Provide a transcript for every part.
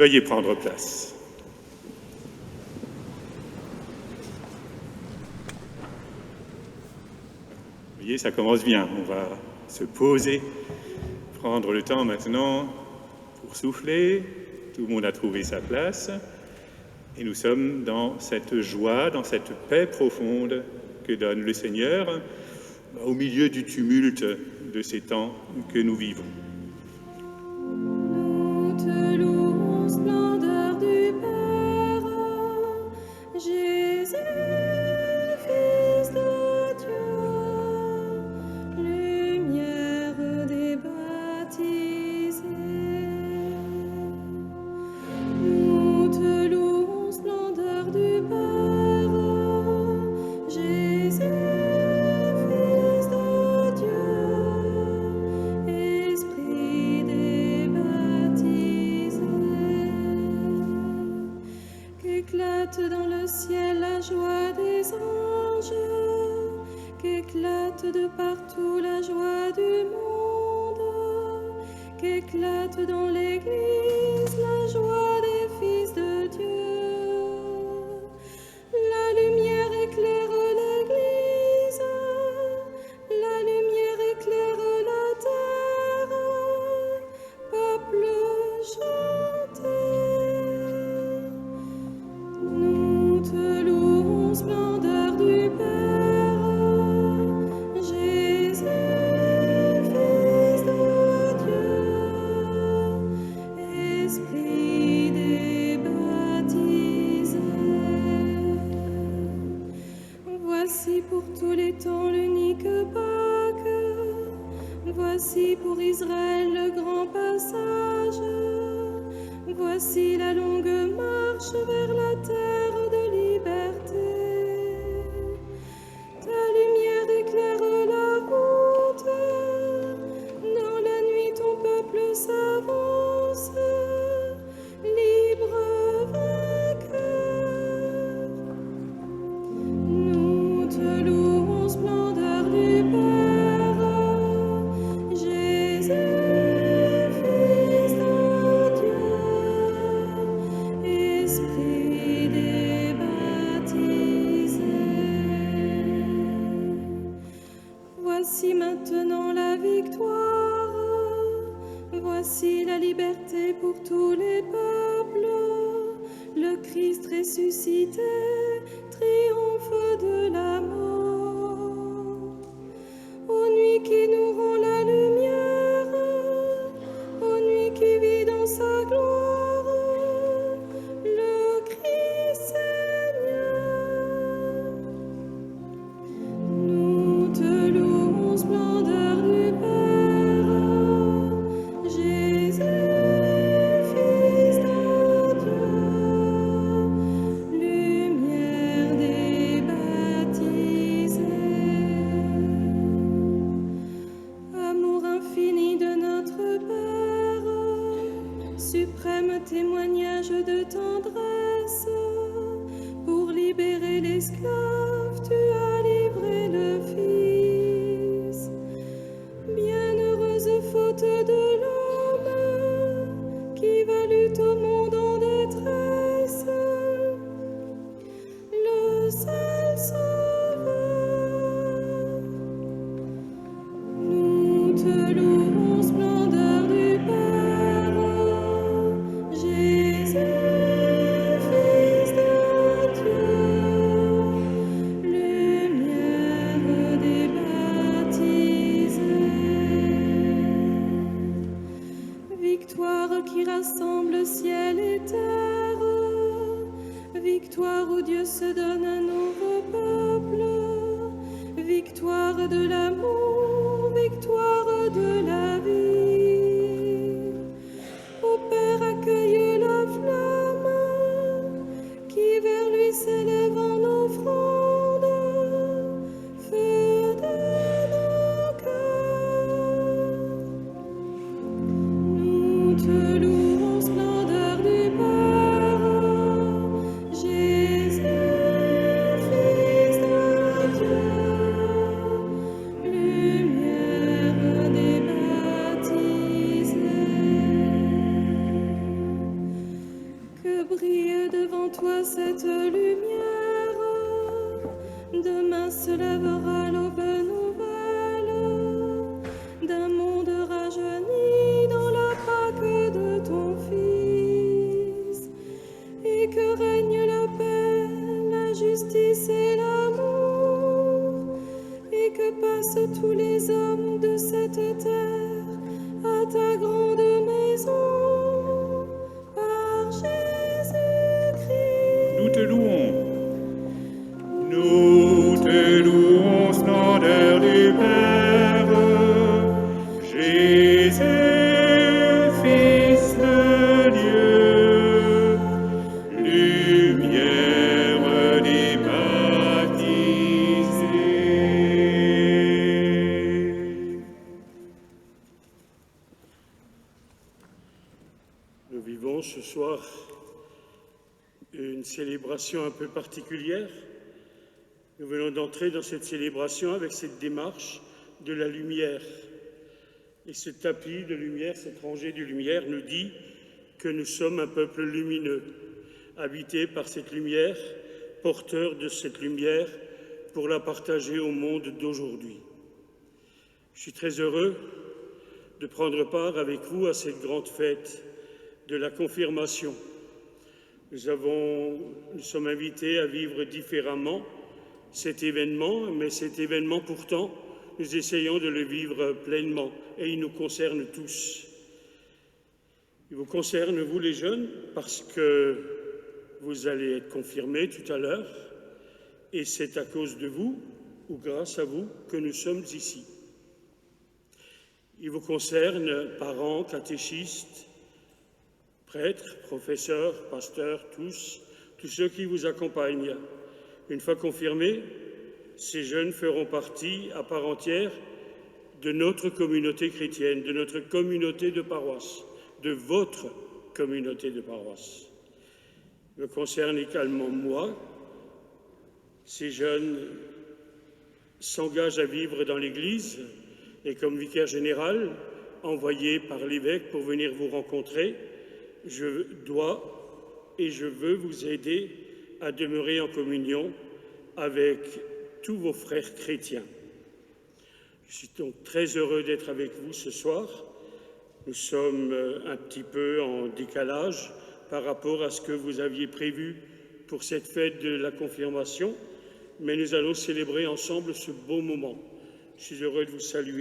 Veuillez prendre place. Vous voyez, ça commence bien. On va se poser, prendre le temps maintenant pour souffler. Tout le monde a trouvé sa place. Et nous sommes dans cette joie, dans cette paix profonde que donne le Seigneur au milieu du tumulte de ces temps que nous vivons. Nous te louons, splendeur du Père, Jésus, Fils de Dieu, lumière des baptisés. Nous te louons, splendeur du Père, Jésus, Fils de Dieu, Esprit des baptisés. Qu'éclate dans le ciel la joie des anges, qu'éclate de partout la joie du monde, qu'éclate dans l'Église la joie des fils de Dieu. La lumière éclaire l'Église, la lumière éclaire la terre, peuple chantez. Nous te louons, splendeur du Père, Jésus, Fils de Dieu, Esprit des baptisés. Voici pour tous les temps l'unique Pâques, voici pour Israël le grand passage, voici la longue marche vers la terre de liberté. Ta lumière éclaire la route, dans la nuit ton peuple s'avance, libre vainqueur. Nous te louons, splendeur du Père, Jésus, Fils de Dieu, Esprit des baptisés. Voici maintenant la victoire, voici la liberté pour tous les peuples. Le Christ ressuscité triomphe de la mort. Aux nuits qui nous rend la lumière, aux nuits qui vit dans sa gloire, le Christ Seigneur. Nous te louons, splendeur du Père, Jésus, Fils de Dieu, lumière des baptisés. Amour infini de notre Père, suprême témoignage de tendresse, pour libérer l'esclave, tu as livré le Fils. Bienheureuse faute de l'homme, qui valut au monde en détresse le seul sauveur. Nous te louons, splendeur du Père, Jésus, Fils de Dieu, lumière des baptisés. Victoire qui rassemble ciel et terre, victoire où Dieu se donne un nouveau peuple, victoire de l'amour, victoire de la vie. Ô Père, accueille la flamme qui vers lui s'élève en offrande, feu de nos cœurs. Nous te louons, splendeur du Père, Jésus, Fils de Dieu, lumière que passent tous les hommes de cette terre à ta grande maison par Jésus-Christ. Nous te louons. Nous te louons, splendeur du Père, Jésus, Fils de Dieu, lumière des baptisés. Nous vivons ce soir une célébration un peu particulière. Nous venons d'entrer dans cette célébration avec cette démarche de la lumière. Et ce tapis de lumière, cette rangée de lumière nous dit que nous sommes un peuple lumineux, habité par cette lumière, porteur de cette lumière pour la partager au monde d'aujourd'hui. Je suis très heureux de prendre part avec vous à cette grande fête de la confirmation. Nous sommes invités à vivre différemment cet événement, mais cet événement pourtant, nous essayons de le vivre pleinement et il nous concerne tous. Il vous concerne, vous les jeunes, parce que vous allez être confirmés tout à l'heure et c'est à cause de vous ou grâce à vous que nous sommes ici. Il vous concerne, parents, catéchistes, prêtres, professeurs, pasteurs, tous ceux qui vous accompagnent. Une fois confirmés, ces jeunes feront partie à part entière de notre communauté chrétienne, de notre communauté de paroisse, de votre communauté de paroisse. Me concerne également moi. Ces jeunes s'engagent à vivre dans l'Église et comme vicaire général, envoyé par l'évêque pour venir vous rencontrer, je dois et je veux vous aider à demeurer en communion avec tous vos frères chrétiens. Je suis donc très heureux d'être avec vous ce soir. Nous sommes un petit peu en décalage par rapport à ce que vous aviez prévu pour cette fête de la confirmation, mais nous allons célébrer ensemble ce beau moment. Je suis heureux de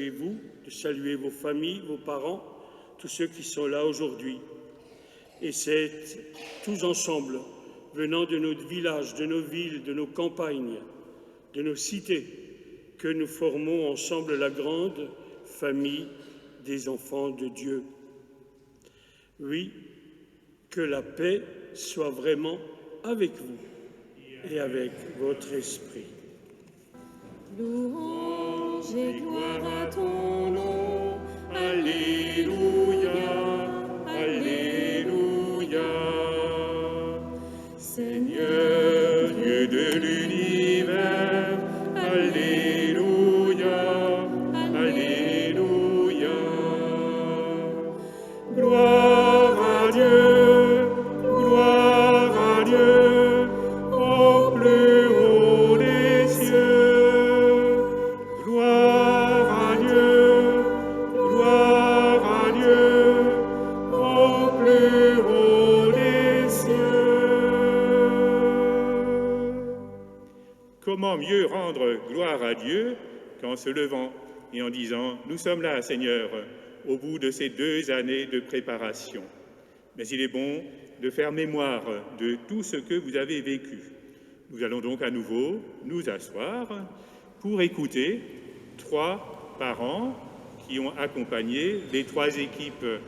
vous, de saluer vos familles, vos parents, tous ceux qui sont là aujourd'hui. Et c'est tous ensemble, venant de nos villages, de nos villes, de nos campagnes, de nos cités, que nous formons ensemble la grande famille des enfants de Dieu. Oui, que la paix soit vraiment avec vous et avec votre esprit. Louange et gloire à ton nom, Alléluia, Alléluia. Seigneur Dieu de l'univers, Alléluia, Alléluia. Gloire à Dieu, au plus haut des cieux. Gloire à Dieu, au plus haut des cieux. Comment mieux rendre gloire à Dieu qu'en se levant et en disant « Nous sommes là, Seigneur », au bout de ces 2 années de préparation. Mais il est bon de faire mémoire de tout ce que vous avez vécu. Nous allons donc à nouveau nous asseoir pour écouter 3 parents qui ont accompagné les 3 équipes.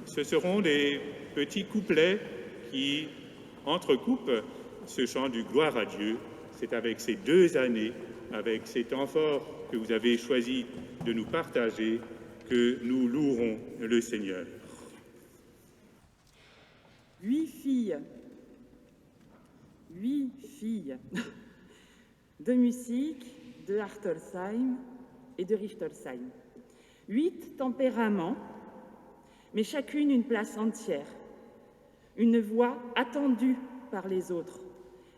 Ce seront des petits couplets qui entrecoupent ce chant du gloire à Dieu. C'est avec ces 2 années, avec ces temps forts que vous avez choisi de nous partager, que nous louerons le Seigneur. 8 filles de musique, de Hartolsheim et de Richtolsheim. 8 tempéraments, mais chacune une place entière, une voix attendue par les autres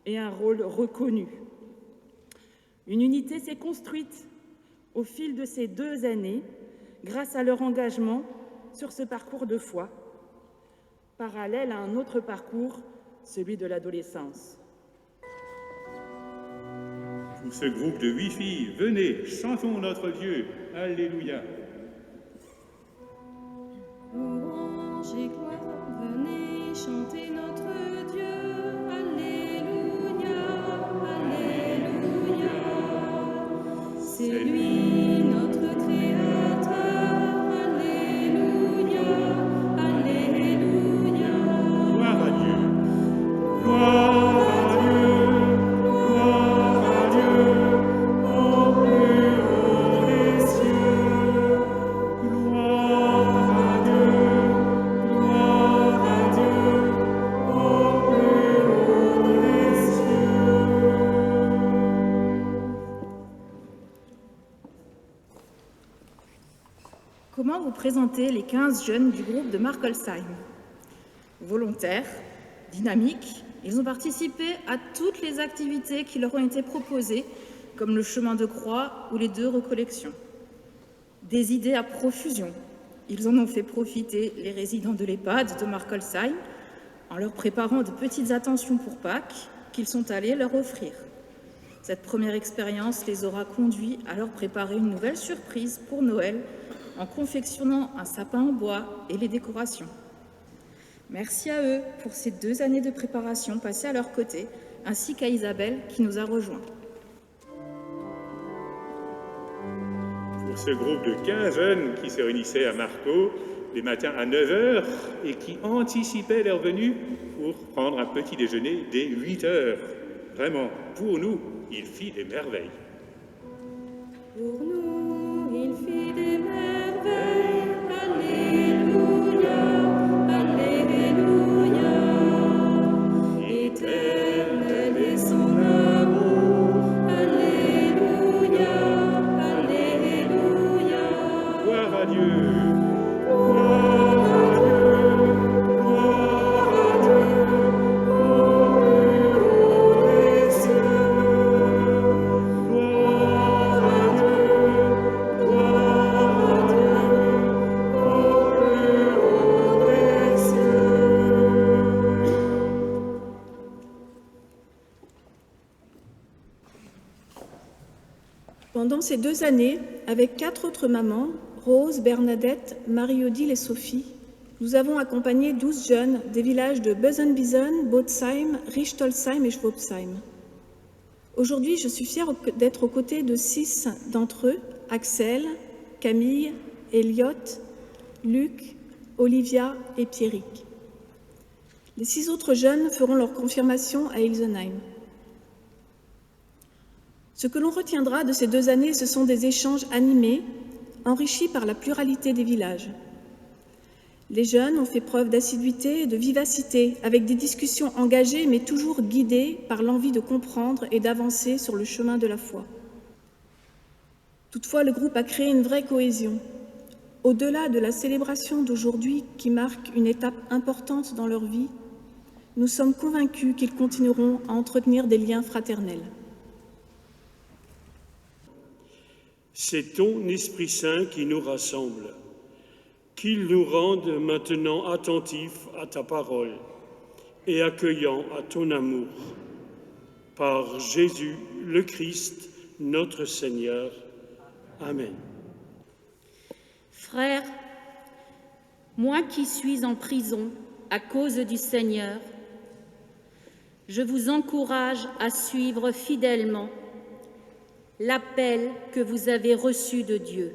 et un rôle reconnu. Une unité s'est construite au fil de ces 2 années grâce à leur engagement sur ce parcours de foi, parallèle à un autre parcours, celui de l'adolescence. Pour ce groupe de 8 filles, venez, chantons notre Dieu. Alléluia. Louange et gloire, venez chanter notre Dieu. Alléluia, Alléluia. C'est lui notre Créateur. Alléluia, Alléluia. Gloire à Dieu. Gloire à Dieu. Gloire à Dieu. Au plus haut des cieux. Gloire à Dieu. Gloire à Dieu. Au plus haut des cieux. Comment vous présenter les 15 jeunes du groupe de Markolsheim? Volontaires, dynamiques, ils ont participé à toutes les activités qui leur ont été proposées, comme le chemin de croix ou les 2 recollections. Des idées à profusion. Ils en ont fait profiter les résidents de l'EHPAD de Markolsheim en leur préparant de petites attentions pour Pâques qu'ils sont allés leur offrir. Cette première expérience les aura conduits à leur préparer une nouvelle surprise pour Noël en confectionnant un sapin en bois et les décorations. Merci à eux pour ces 2 années de préparation passées à leur côté, ainsi qu'à Isabelle qui nous a rejoints. Pour ce groupe de 15 jeunes qui se réunissaient à Marco les matins à 9 h et qui anticipaient leur venue pour prendre un petit déjeuner dès 8 h. Vraiment, pour nous, il fit des merveilles. Pour nous, il fit des merveilles. Alléluia, Alléluia. Éternel est son amour. Alléluia, Alléluia. Gloire à Dieu. Gloire à Dieu. Gloire à Dieu. Au plus haut des cieux. Gloire à Dieu. Gloire à Dieu. Au plus haut des cieux. Pendant ces 2 années, avec 4 autres mamans, Rose, Bernadette, Marie-Odile et Sophie, nous avons accompagné 12 jeunes des villages de Bösenbiesen, Botzheim, Richtolsheim et Schwabsheim. Aujourd'hui, je suis fière d'être aux côtés de 6 d'entre eux, Axel, Camille, Elliot, Luc, Olivia et Pierrick. Les 6 autres jeunes feront leur confirmation à Ilsenheim. Ce que l'on retiendra de ces 2 années, ce sont des échanges animés, enrichis par la pluralité des villages. Les jeunes ont fait preuve d'assiduité et de vivacité, avec des discussions engagées mais toujours guidées par l'envie de comprendre et d'avancer sur le chemin de la foi. Toutefois, le groupe a créé une vraie cohésion. Au-delà de la célébration d'aujourd'hui qui marque une étape importante dans leur vie, nous sommes convaincus qu'ils continueront à entretenir des liens fraternels. C'est ton Esprit Saint qui nous rassemble, qu'il nous rende maintenant attentifs à ta parole et accueillants à ton amour. Par Jésus le Christ, notre Seigneur. Amen. Frères, moi qui suis en prison à cause du Seigneur, je vous encourage à suivre fidèlement l'appel que vous avez reçu de Dieu.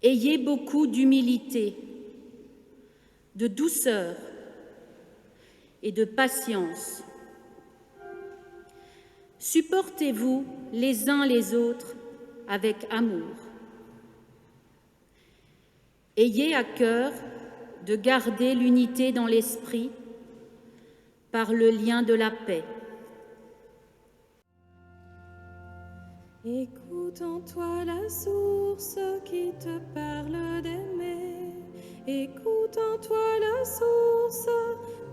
Ayez beaucoup d'humilité, de douceur et de patience. Supportez-vous les uns les autres avec amour. Ayez à cœur de garder l'unité dans l'esprit par le lien de la paix. Écoute en toi la source qui te parle d'aimer. Écoute en toi la source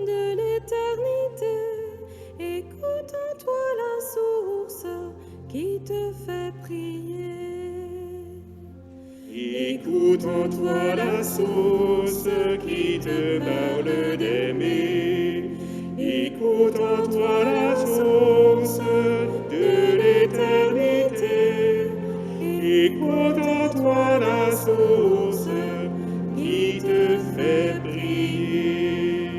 de l'éternité. Écoute en toi la source qui te fait prier. Écoute en toi la source qui te parle d'aimer. Écoute en toi la source de l'éternité. Écoute en toi la source qui te fait briller.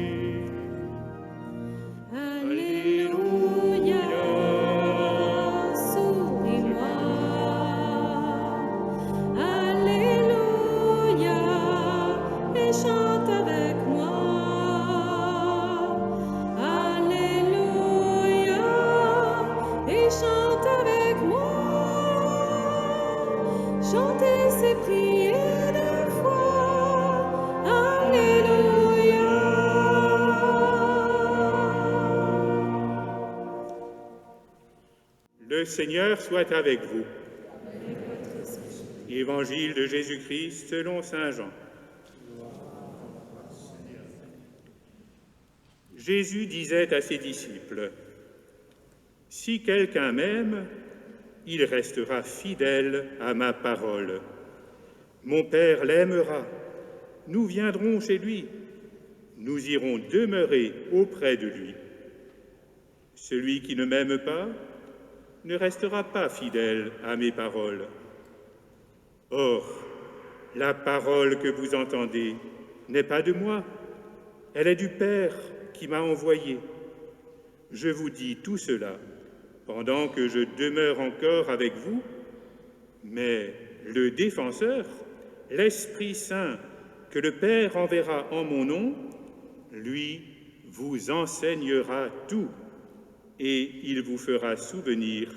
Alléluia, souris-moi. Alléluia, et chante avec moi. Alléluia, et chante avec moi. Chantez ces prières de foi. Alléluia. Le Seigneur soit avec vous. Évangile de Jésus-Christ selon saint Jean. Jésus disait à ses disciples, « Si quelqu'un m'aime, il restera fidèle à ma parole. Mon Père l'aimera, nous viendrons chez lui, nous irons demeurer auprès de lui. Celui qui ne m'aime pas ne restera pas fidèle à mes paroles. Or, la parole que vous entendez n'est pas de moi, elle est du Père qui m'a envoyé. Je vous dis tout cela pendant que je demeure encore avec vous, mais le Défenseur, l'Esprit Saint, que le Père enverra en mon nom, lui vous enseignera tout et il vous fera souvenir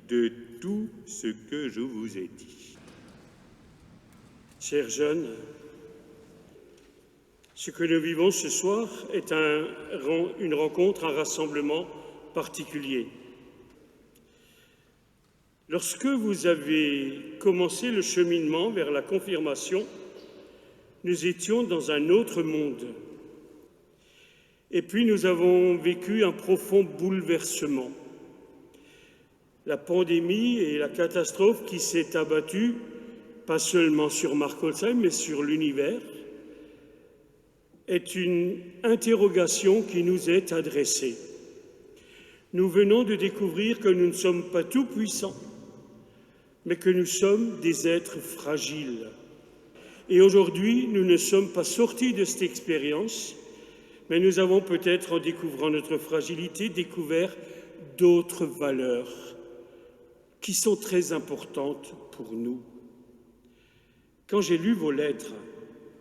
de tout ce que je vous ai dit. » Chers jeunes, ce que nous vivons ce soir est une rencontre, un rassemblement particulier. Lorsque vous avez commencé le cheminement vers la confirmation, nous étions dans un autre monde. Et puis nous avons vécu un profond bouleversement. La pandémie et la catastrophe qui s'est abattue, pas seulement sur Markolsheim, mais sur l'univers, est une interrogation qui nous est adressée. Nous venons de découvrir que nous ne sommes pas tout-puissants, mais que nous sommes des êtres fragiles. Et aujourd'hui, nous ne sommes pas sortis de cette expérience, mais nous avons peut-être, en découvrant notre fragilité, découvert d'autres valeurs qui sont très importantes pour nous. Quand j'ai lu vos lettres,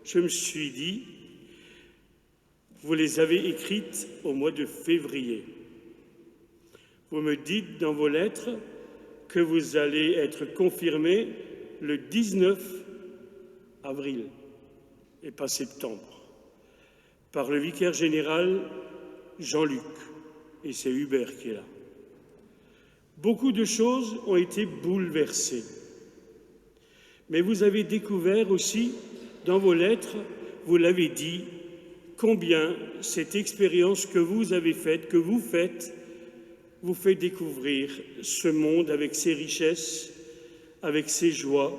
je me suis dit, vous les avez écrites au mois de février. Vous me dites dans vos lettres que vous allez être confirmés le 19 avril et pas septembre, par le vicaire général Jean-Luc, et c'est Hubert qui est là. Beaucoup de choses ont été bouleversées, mais vous avez découvert aussi dans vos lettres, vous l'avez dit, combien cette expérience que vous avez faite, que vous faites, vous fait découvrir ce monde avec ses richesses, avec ses joies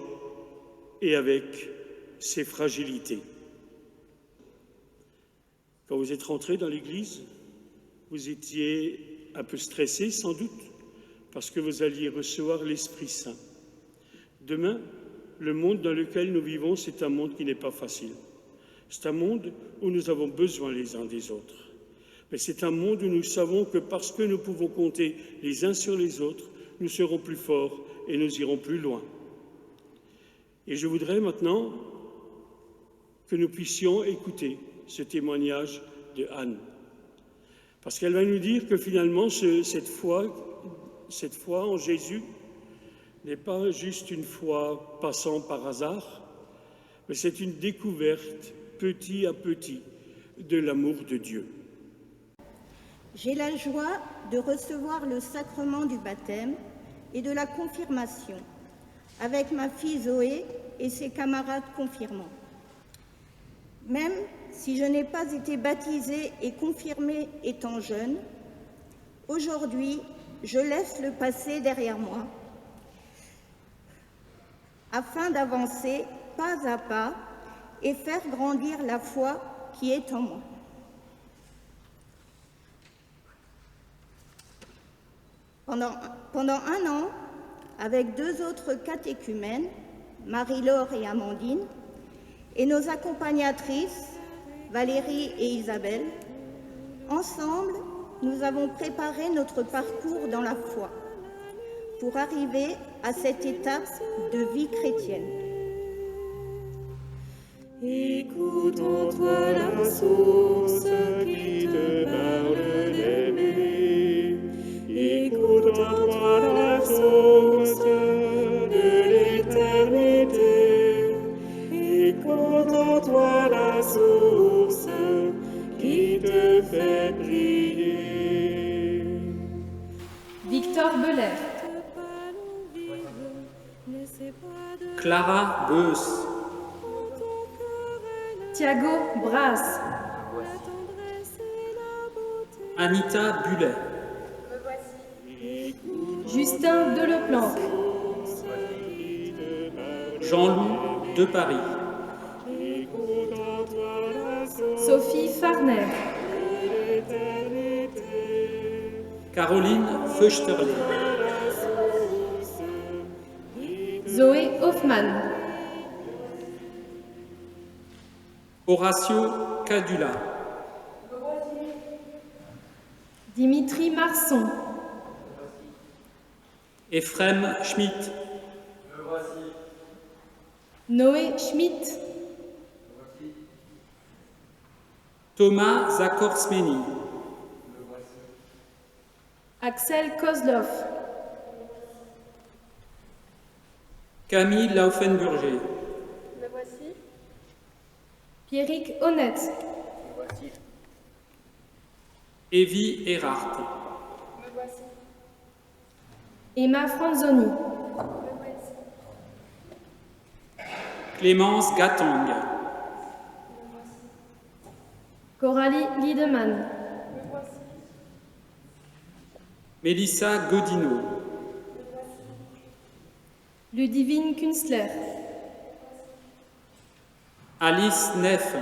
et avec ses fragilités. Quand vous êtes rentrés dans l'Église, vous étiez un peu stressés sans doute, parce que vous alliez recevoir l'Esprit Saint. Demain, le monde dans lequel nous vivons, c'est un monde qui n'est pas facile. C'est un monde où nous avons besoin les uns des autres. Mais c'est un monde où nous savons que parce que nous pouvons compter les uns sur les autres, nous serons plus forts et nous irons plus loin. Et je voudrais maintenant que nous puissions écouter ce témoignage de Anne. Parce qu'elle va nous dire que finalement, cette foi en Jésus n'est pas juste une foi passant par hasard, mais c'est une découverte petit à petit de l'amour de Dieu. J'ai la joie de recevoir le sacrement du baptême et de la confirmation avec ma fille Zoé et ses camarades confirmants. Même si je n'ai pas été baptisée et confirmée étant jeune, aujourd'hui, je laisse le passé derrière moi afin d'avancer pas à pas et faire grandir la foi qui est en moi. Pendant 1 an, avec 2 autres catéchumènes, Marie-Laure et Amandine, et nos accompagnatrices, Valérie et Isabelle, ensemble, nous avons préparé notre parcours dans la foi pour arriver à cette étape de vie chrétienne. Écoute en toi la source qui te parle d'aimer. Écoute en toi la source de l'éternité. Écoute en toi la source qui te fait prier. Victor Belair, Clara Beus, Thiago Bras, Anita Bullet, Justin Deleplanque, Jean-Loup de Paris, Sophie Farner, Caroline Feuchterle, Zoé Hoffmann, Horacio Cadula, Dimitri Marson, Ephrem Schmitt, Noé Schmitt, Thomas Zakorsmeni, Axel Kozlov, Camille Laufenburger, Pierrick Honnête, Evie Erhardt, Emma Franzoni, Clémence Gatang, Coralie Liedemann, Mélissa Godino, Ludivine Künstler, Alice Neff,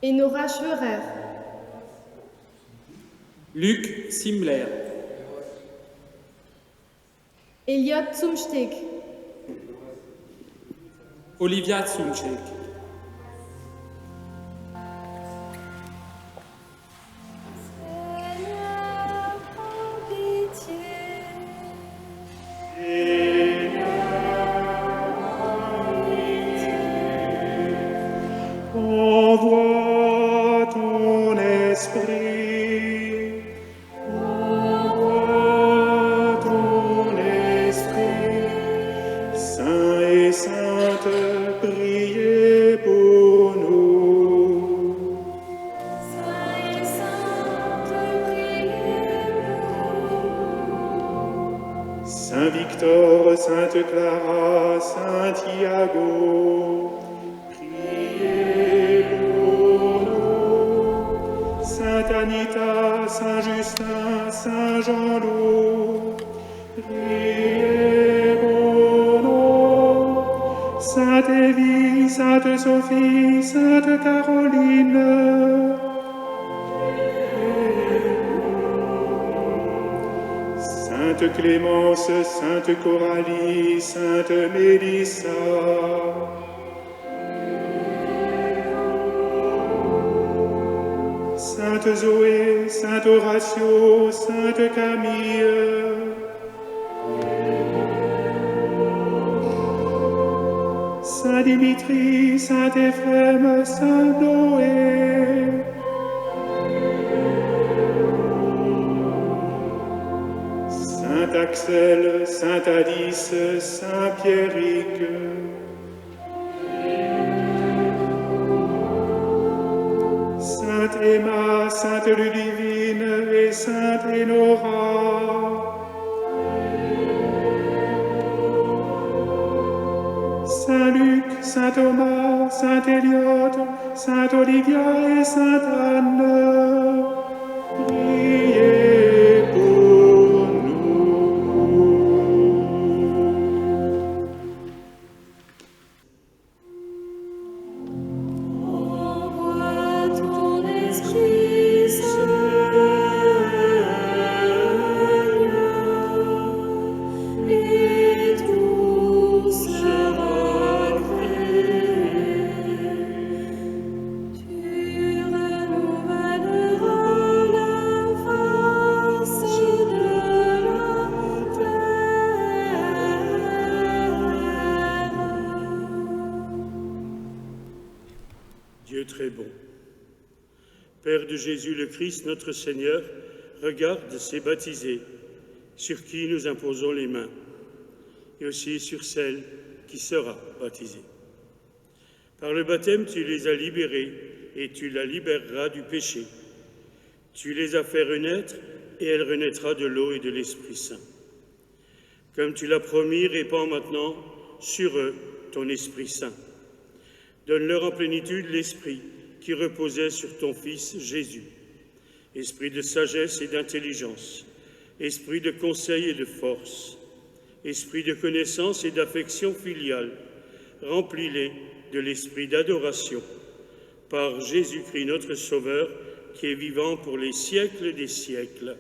Enora Schwörer, Luc Simler, Elliot Zumsteg, Olivia Zumczek, Envoie ton esprit, envoie ton esprit, Saint et Sainte, priez pour nous. Saint et Sainte, priez pour nous. Saint Victor, Sainte Clara, Saint Thiago, priez pour nous. Sainte Anita, Saint Justin, Saint Jean-Loup, priez pour nous. Sainte Évie, Sainte Sophie, Sainte Caroline, Sainte Clémence, Sainte Coralie, Sainte Mélissa, Sainte Zoé, Saint Horatio, Sainte Camille, Saint Dimitri, Saint Ephrem, Saint Noé, Saint Axel, Saint Alice, Saint Pierrick, Sainte Emma, Sainte Ludivine et Sainte Enora, Saint Luc, Saint Thomas, Saint Eliot, Sainte Olivia et Sainte Anne, priez pour nous. Envoie ton esprit, Saint, très bon. Père de Jésus le Christ, notre Seigneur, regarde ces baptisés sur qui nous imposons les mains, et aussi sur celle qui sera baptisée. Par le baptême, tu les as libérés et tu la libéreras du péché. Tu les as fait renaître et elle renaîtra de l'eau et de l'Esprit Saint. Comme tu l'as promis, répands maintenant sur eux ton Esprit Saint. Donne-leur en plénitude l'Esprit qui reposait sur ton Fils Jésus, esprit de sagesse et d'intelligence, esprit de conseil et de force, esprit de connaissance et d'affection filiale, remplis-les de l'esprit d'adoration, par Jésus-Christ notre Sauveur, qui est vivant pour les siècles des siècles.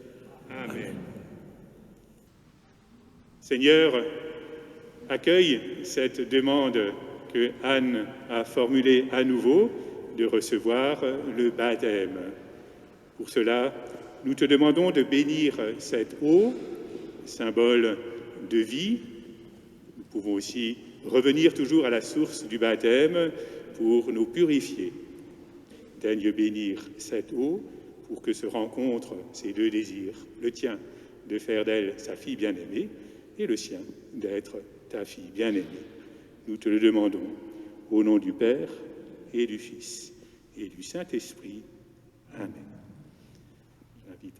Amen. Seigneur, accueille cette demande que Anne a formulée à nouveau de recevoir le baptême. Pour cela, nous te demandons de bénir cette eau, symbole de vie. Nous pouvons aussi revenir toujours à la source du baptême pour nous purifier. Daigne bénir cette eau pour que se rencontrent ces deux désirs, le tien de faire d'elle sa fille bien-aimée et le sien d'être ta fille bien-aimée. Nous te le demandons au nom du Père et du Fils et du Saint-Esprit. Amen. J'invite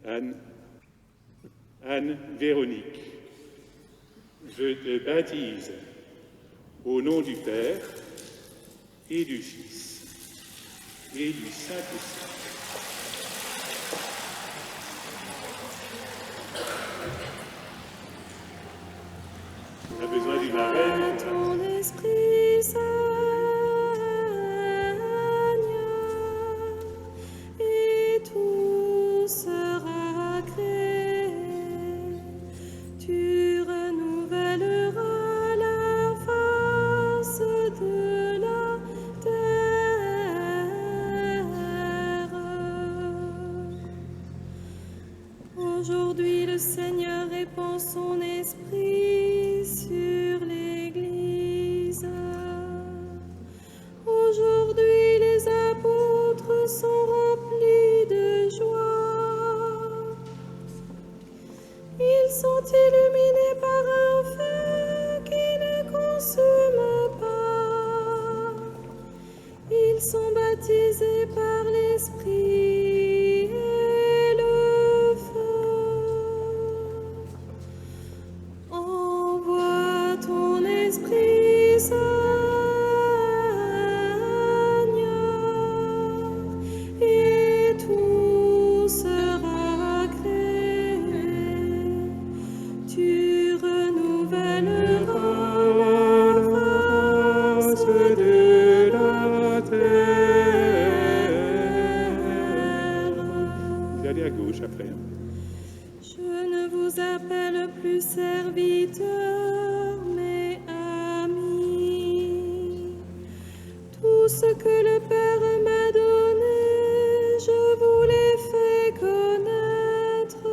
Anne Véronique. Je te baptise au nom du Père et du Fils et du Saint-Esprit. On a besoin du marraine. Ton Esprit Saint, et tout sera créé. Tu renouvelleras la face de la terre. Aujourd'hui, le Seigneur répand son esprit sur l'Église. Aujourd'hui, les apôtres sont remplis de joie. Ils sont illuminés par un feu qui ne consume pas. Ils sont baptisés par l'Esprit et le feu. Envoie ton Esprit Saint, et tout sera créé. Tu renouvelleras la face de la terre. Vous allez à gauche après. Je ne vous appelle plus serviteurs, mais amis. Tout ce que le Père m'a donné, je vous l'ai fait connaître.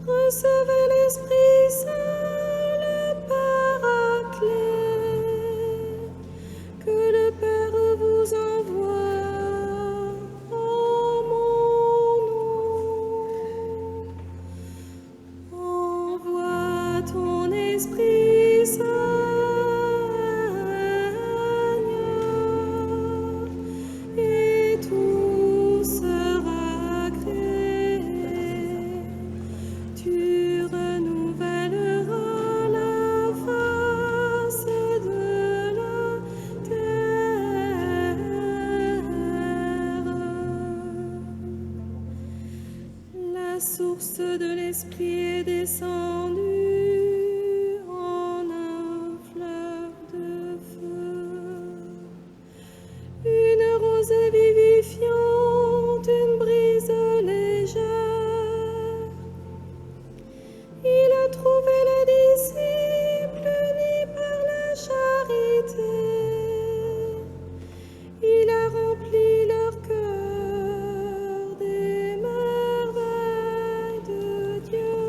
Recevez l'Esprit Saint, le Paraclet, que le Père vous envoie en mon nom. Envoie ton Esprit Saint, et tout sera créé. Tu renouvelleras la face de la terre. La source de l'Esprit est descendue en un fleuve de feu. Une rosée vivifiante, une brise légère. Il a trouvé les disciples unis par la charité. Il a rempli leur cœur des merveilles de Dieu.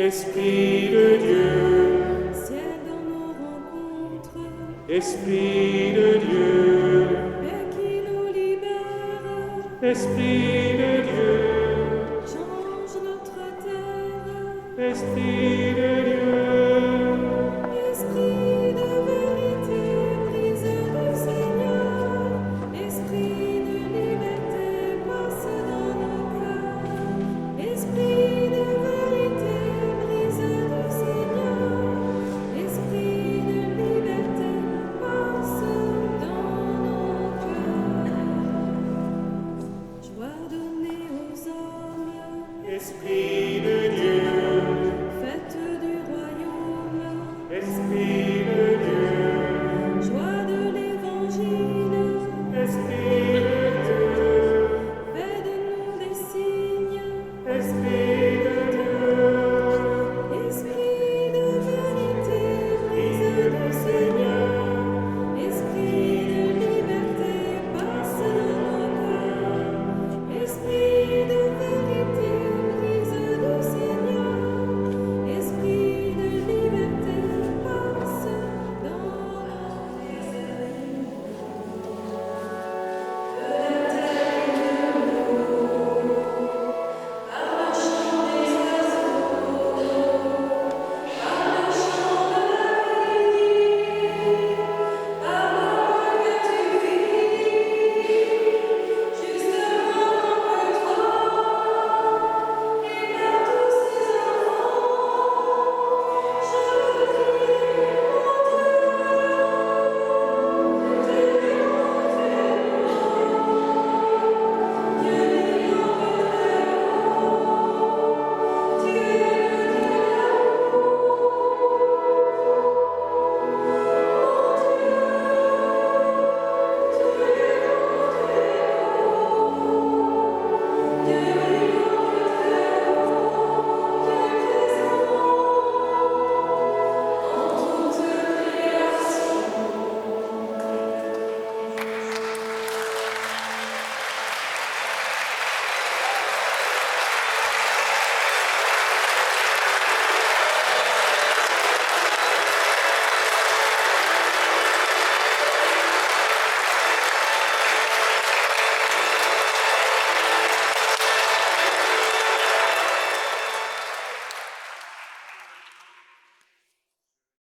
Esprit de Dieu, ciel dans nos rencontres, Esprit de Dieu, paix qui nous libère, Esprit de Dieu, change notre terre, Esprit de Dieu.